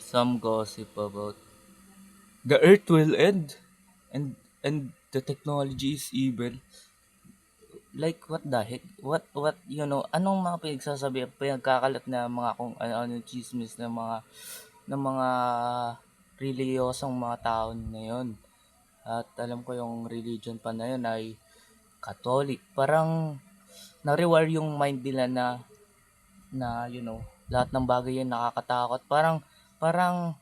some gossip about the earth will end and the technology is evil. Like what the heck? Anong mga pinagkakalat na mga kung ano-ano chismis ng mga reliyosong mga tao ngayon. At alam ko yung religion pa na yun ay Catholic. Parang na-rewire yung mind nila na lahat ng bagay yan nakakatakot. Parang parang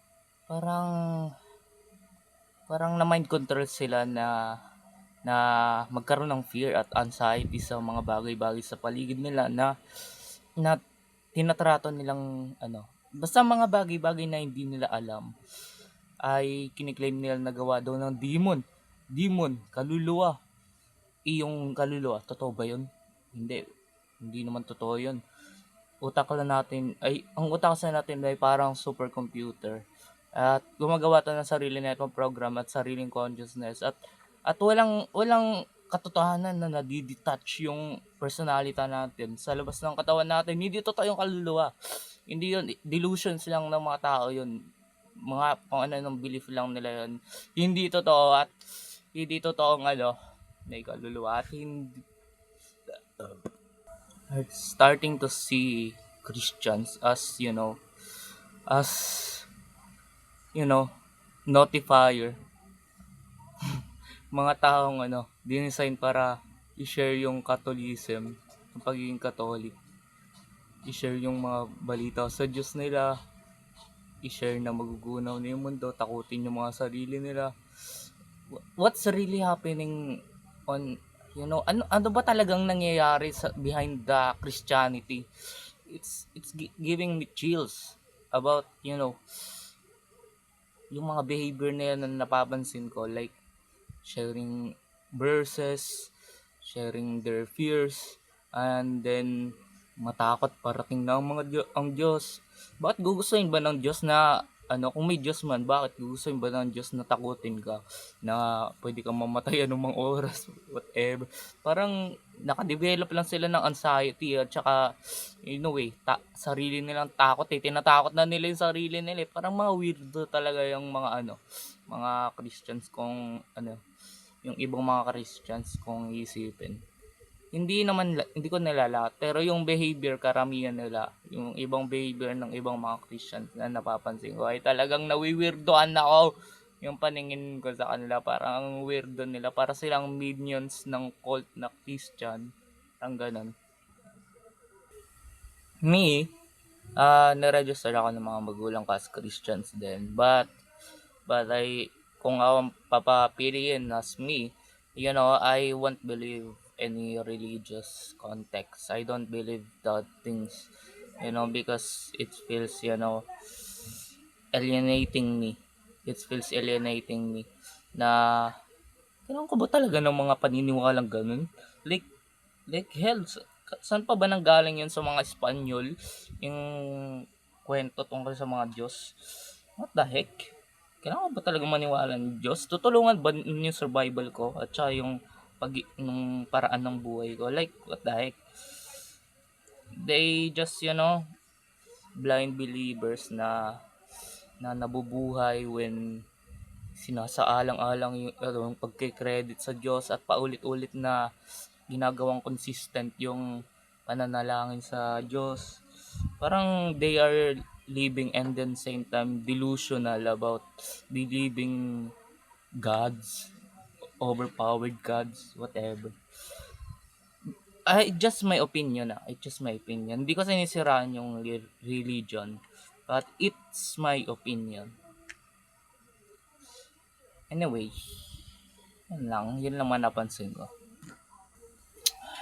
parang na mind control sila na magkaroon ng fear at anxiety sa mga bagay-bagay sa paligid nila na tinatrato nilang basta mga bagay-bagay na hindi nila alam ay kiniklaim nila na gawa daw ng demon. Demon, kaluluwa. Yung kaluluwa, totoo ba yun? Hindi. Hindi naman totoo yun. Ang utak kasi natin ay parang supercomputer. At gumagawa tayo ng sarili nating program at sariling consciousness at walang katotohanan na nadi-detach yung personality natin sa labas ng katawan natin. Hindi totoo yung kaluluwa. Hindi yun, delusions lang ng mga tao yun. Mga kung ano ng belief lang nila yun. Hindi totoo at hindi totoo may kaluluwa at hindi starting to see Christians as notifier, mga taong dinesign para i-share yung Catholicism, yung pagiging Catholic, i-share yung mga balita sa Diyos nila, i-share na magugunaw na yung mundo, takutin yung mga sarili nila. What's really happening on ano ba talagang nangyayari behind the Christianity? It's giving me chills about yung mga behavior na yan na napapansin ko, like sharing verses, sharing their fears, and then matakot parating na ang Diyos. Bakit gugustuhin ba ng Diyos na kung may Diyos man, bakit gugustuhin ba ng Diyos na takutin ka na pwede kang mamatay anumang oras, whatever. Parang nakadevelop lang sila ng anxiety at saka sarili nilang takot tinatakot na nila yung sarili nila parang mga weirdo talaga yung mga Christians kung yung ibang mga Christians kung isipin. Hindi ko nilalahat, pero yung behavior karamihan nila, yung ibang behavior ng ibang mga Christians na napapansin ko ay talagang nawiwirdoan ako. Yung paningin ko sa kanila parang ang weirdo nila, para silang minions ng cult na Christian. Ang ganun. Me, na-register ako ng mga magulang ko as Christians din. But kung ako papapiliin as me, I won't believe any religious context. I don't believe that things, because it feels, alienating me. It feels alienating me na kailangan ko ba talaga ng mga paniniwalang ganun? Like, hell, saan pa ba nanggaling yun sa mga Espanyol? Yung kwento tungkol sa mga Diyos? What the heck? Kailangan ko ba talaga maniwala ng Diyos? Tutulungan ba yung survival ko at saka yung nung paraan ng buhay ko? Like, what the heck? They just, blind believers na nabubuhay when sinasaalang-alang yung pagkikredit sa Diyos at paulit-ulit na ginagawang consistent yung pananalangin sa Diyos. Parang they are living and then same time delusional about believing gods, overpowered gods, whatever. Just my opinion It's just my opinion. Hindi ko sinisiraan yung religion, but it's my opinion. Anyway, yun lang man napansin ko.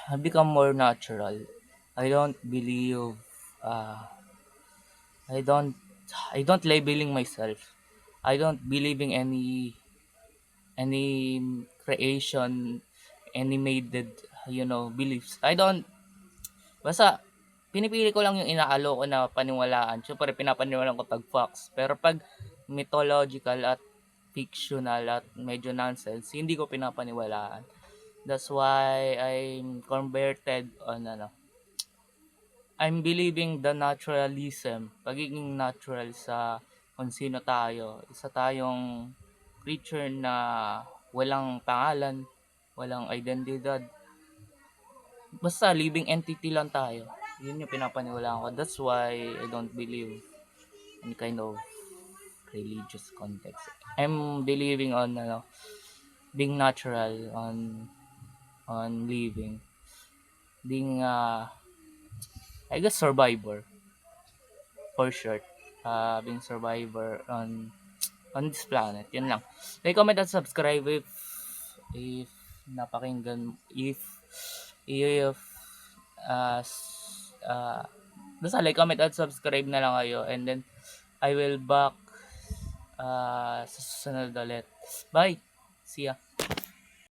I become more natural. I don't believe, I don't, I don't labeling myself. I don't believing any creation, any made beliefs. Basta, pinipili ko lang yung inaalo ko na paniwalaan. Siyempre, pinapaniwalaan ko pag facts. Pero pag mythological at fictional at medyo nonsense, hindi ko pinapaniwalaan. That's why I'm converted on I'm believing the naturalism, pagiging natural sa kung sino tayo. Isa tayong creature na walang pangalan, walang identidad. Basta living entity lang tayo. Yun yung pinapaniwalaan ko. That's why I don't believe in kind of religious context. I'm believing on being natural, on living, being I guess survivor for short. Being survivor on this planet. Yun lang. Like, comment, and subscribe if napakinggan, if basta like, comment, at subscribe na lang kayo, and then I will back sa susunod ulit. Bye! See ya!